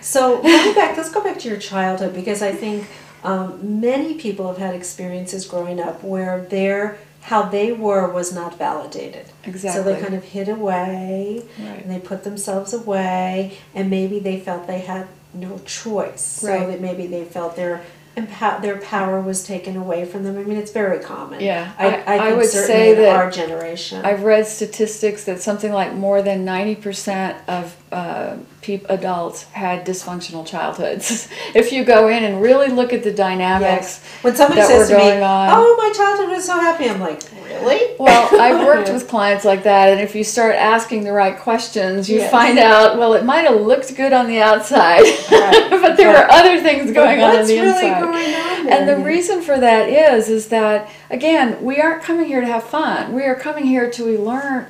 So let's go back to your childhood, because I think many people have had experiences growing up where how they were was not validated. Exactly. So they kind of hid away, right. and they put themselves away, and maybe they felt they had no choice. Right. So that maybe they felt their power was taken away from them. I mean, it's very common. Yeah, I think would certainly say in that our generation. I've read statistics that something like more than 90% of adults had dysfunctional childhoods. If you go in and really look at the dynamics when somebody that says were to me, going on, "Oh, my childhood was so happy," I'm like, "Really?" Well, I've worked with clients like that, and if you start asking the right questions, you find out, well, it might have looked good on the outside, but there were other things going on the inside. Going on there? And the reason for that is that, again, we aren't coming here to have fun. We are coming here to learn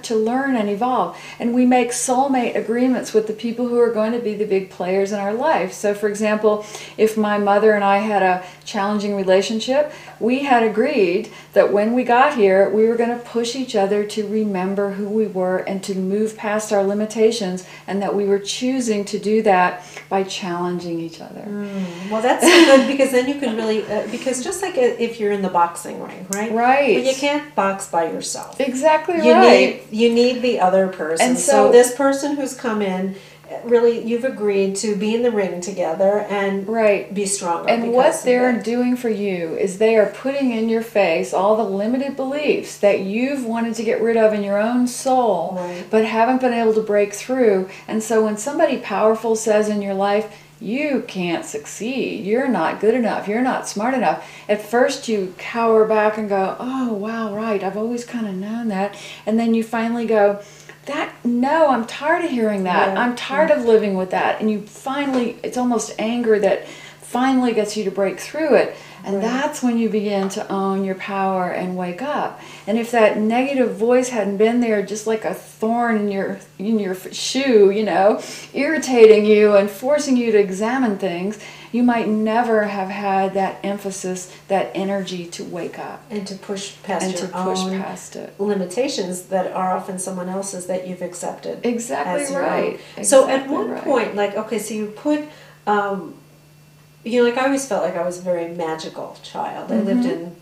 and evolve. And we make soulmate agreements with the people who are going to be the big players in our life. So, for example, if my mother and I had a challenging relationship, we had agreed that when we got here, we were going to push each other to remember who we were and to move past our limitations, and that we were choosing to do that by challenging each other. Well, that's good, because then you can really, because just like if you're in the boxing ring, right? Right. But you can't box by yourself. Exactly right. You need the other person. And so this person who's come in, really, you've agreed to be in the ring together and be stronger. And what they're doing for you is they are putting in your face all the limited beliefs that you've wanted to get rid of in your own soul, but haven't been able to break through. And so when somebody powerful says in your life, you can't succeed, you're not good enough, you're not smart enough, at first you cower back and go, oh, wow, right, I've always kind of known that. And then you finally go, no, I'm tired of hearing that. I'm tired of living with that. And you finally, it's almost anger that finally gets you to break through it. And that's when you begin to own your power and wake up. And if that negative voice hadn't been there, just like a thorn in your shoe, irritating you and forcing you to examine things, you might never have had that emphasis, that energy to wake up. And to push past limitations that are often someone else's that you've accepted. Exactly right. So at one point, so you put, I always felt like I was a very magical child. I lived in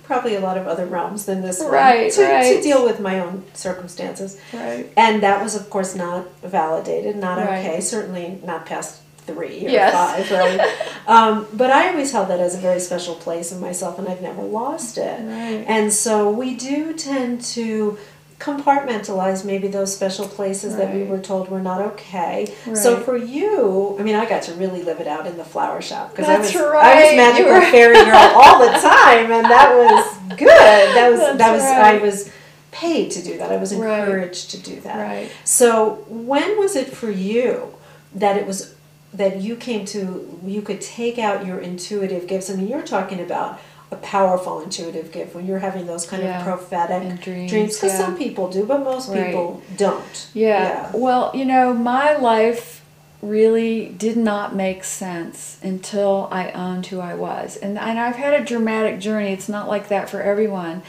probably a lot of other realms than this one to deal with my own circumstances. Right. And that was, of course, not validated, not okay, certainly not past 3 or 5, right? But I always held that as a very special place in myself, and I've never lost it. Right. And so we do tend to compartmentalize maybe those special places that we were told were not okay. So for you, I mean, I got to really live it out in the flower shop, because I was magical fairy girl all the time, and that was good. I was paid to do that. I was encouraged to do that. Right. So when was it for you that you could take out your intuitive gifts? I mean, you're talking about a powerful intuitive gift when you're having those kind of prophetic dreams, because some people do, but most people don't. Well, my life really did not make sense until I owned who I was, and I've had a dramatic journey. It's not like that for everyone,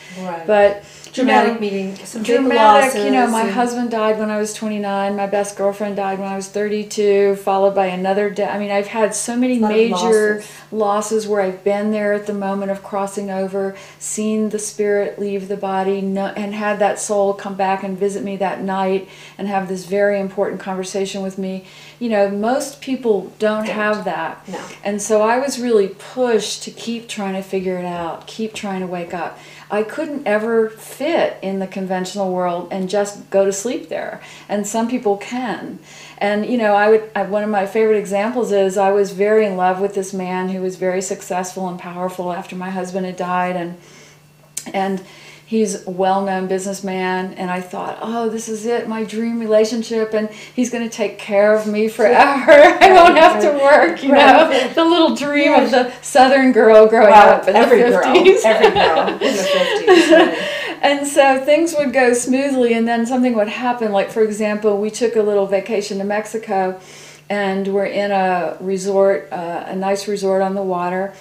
but dramatic meaning some dramatic. Big losses, my husband died when I was 29. My best girlfriend died when I was 32, followed by another death. I mean, I've had so many major losses where I've been there at the moment of crossing over, seen the spirit leave the body, and had that soul come back and visit me that night and have this very important conversation with me. Most people don't have that. No. And so I was really pushed to keep trying to figure it out, keep trying to wake up. I couldn't ever fit in the conventional world and just go to sleep there. And some people can. And, one of my favorite examples is I was very in love with this man who was very successful and powerful after my husband had died. And he's a well-known businessman, and I thought, oh, this is it, my dream relationship, and he's going to take care of me forever. I won't have to work, the little dream of the Southern girl growing up in the 50s. Every girl in the 50s. And so things would go smoothly, and then something would happen. Like, for example, we took a little vacation to Mexico, and we're in a resort, a nice resort on the water,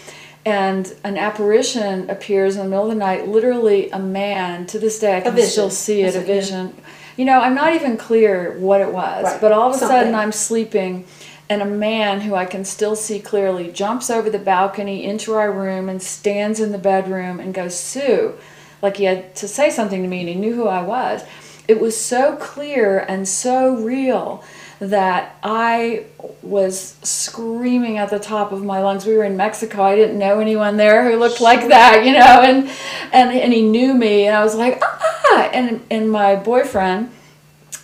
and an apparition appears in the middle of the night, literally a man. To this day I can still see it, a vision. I'm not even clear what it was, but all of a sudden I'm sleeping, and a man who I can still see clearly jumps over the balcony into our room and stands in the bedroom and goes, "Sue," like he had to say something to me and he knew who I was. It was so clear and so real that I was screaming at the top of my lungs. We were in Mexico. I didn't know anyone there who looked like that, you know, and he knew me, and I was like, ah! And my boyfriend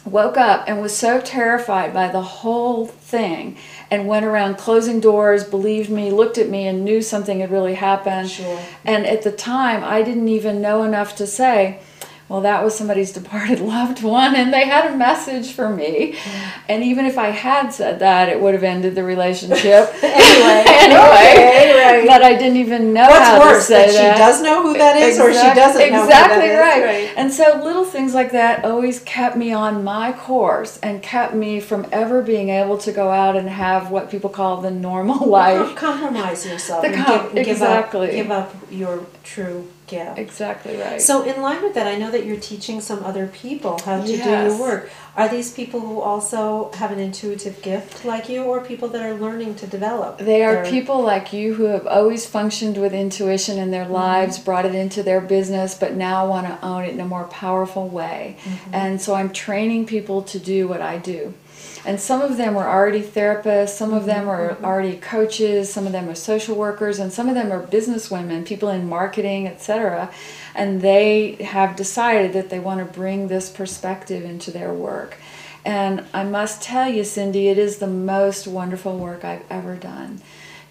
woke up and was so terrified by the whole thing and went around closing doors, believed me, looked at me, and knew something had really happened. Sure. And at the time, I didn't even know enough to say, well, that was somebody's departed loved one, and they had a message for me. And even if I had said that, it would have ended the relationship. Anyway, right. But I didn't even know What's how worse, to say that. She does know who that is, or she doesn't know who that is. Exactly right. And so little things like that always kept me on my course and kept me from ever being able to go out and have what people call the normal life. Compromise yourself. Exactly. Give up your true gift. Exactly right. So in line with that, I know that you're teaching some other people how to do your work. Are these people who also have an intuitive gift like you, or people that are learning to develop? They are people like you who have always functioned with intuition in their lives, brought it into their business, but now want to own it in a more powerful way. And so I'm training people to do what I do. And some of them are already therapists, some of them are already coaches, some of them are social workers, and some of them are businesswomen, people in marketing, etc. And they have decided that they want to bring this perspective into their work. And I must tell you, Cindy, it is the most wonderful work I've ever done.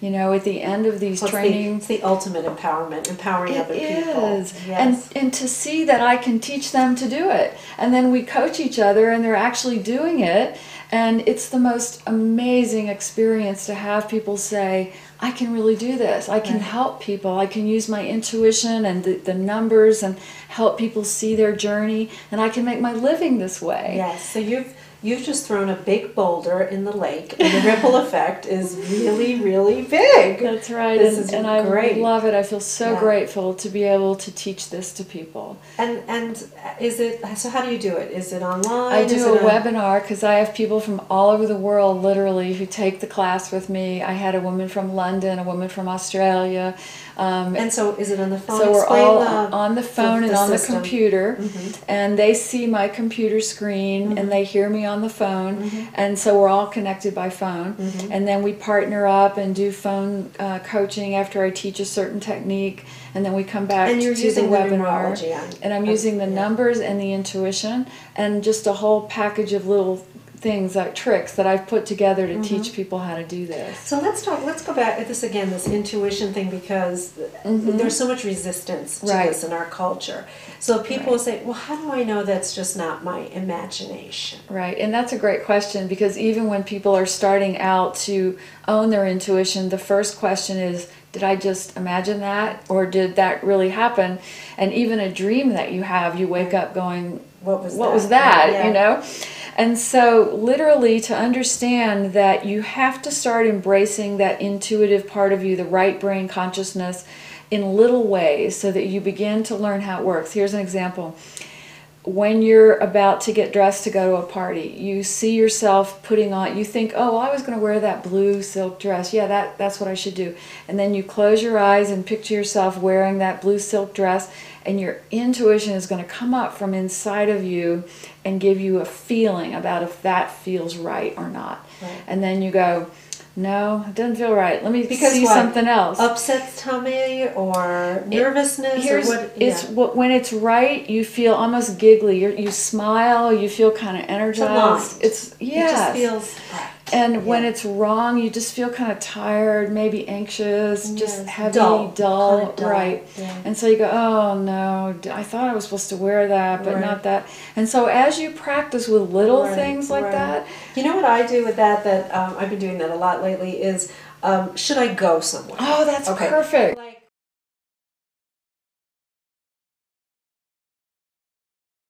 You know, at the end of these trainings... It's the ultimate empowerment, empowering other people. It is. Yes. And to see that I can teach them to do it. And then we coach each other and they're actually doing it. And it's the most amazing experience to have people say, I can really do this. I can help people. I can use my intuition and the numbers and help people see their journey. And I can make my living this way. Yes. So you've just thrown a big boulder in the lake, and the ripple effect is really, really big. That's right. This is and great. I love it. I feel so grateful to be able to teach this to people. And is it, so how do you do it? Is it online? I do a webinar because I have people from all over the world, literally, who take the class with me. I had a woman from London, a woman from Australia. And so is it on the phone? So we're all on the phone and on the computer, and they see my computer screen and they hear me on the phone, and so we're all connected by phone. And then we partner up and do phone coaching after I teach a certain technique, and then we come back to the webinar. And I'm using the numbers and the intuition and just a whole package of little things like tricks that I've put together to teach people how to do this. So let's go back at this again, this intuition thing, because there's so much resistance to this in our culture. So people will say, well, how do I know that's just not my imagination? Right, and that's a great question, because even when people are starting out to own their intuition, the first question is, did I just imagine that, or did that really happen? And even a dream that you have, you wake up going, what was that? You know? And so literally, to understand that you have to start embracing that intuitive part of you, the right brain consciousness, in little ways so that you begin to learn how it works. Here's an example. When you're about to get dressed to go to a party, you see yourself putting on, you think, oh, I was going to wear that blue silk dress. Yeah, that's what I should do. And then you close your eyes and picture yourself wearing that blue silk dress, and your intuition is going to come up from inside of you and give you a feeling about if that feels right or not. Right. And then you go, no, it doesn't feel right. Let me see something else. Upset tummy or nervousness? When it's right, you feel almost giggly. You smile, you feel kind of energized. It just feels right. And when it's wrong, you just feel kind of tired, maybe anxious, just heavy, dull. Right. Yeah. And so you go, oh no, I thought I was supposed to wear that, but not that. And so as you practice with little things like that. You know what I do with that I've been doing that a lot lately is, should I go somewhere? Oh, that's perfect. Like,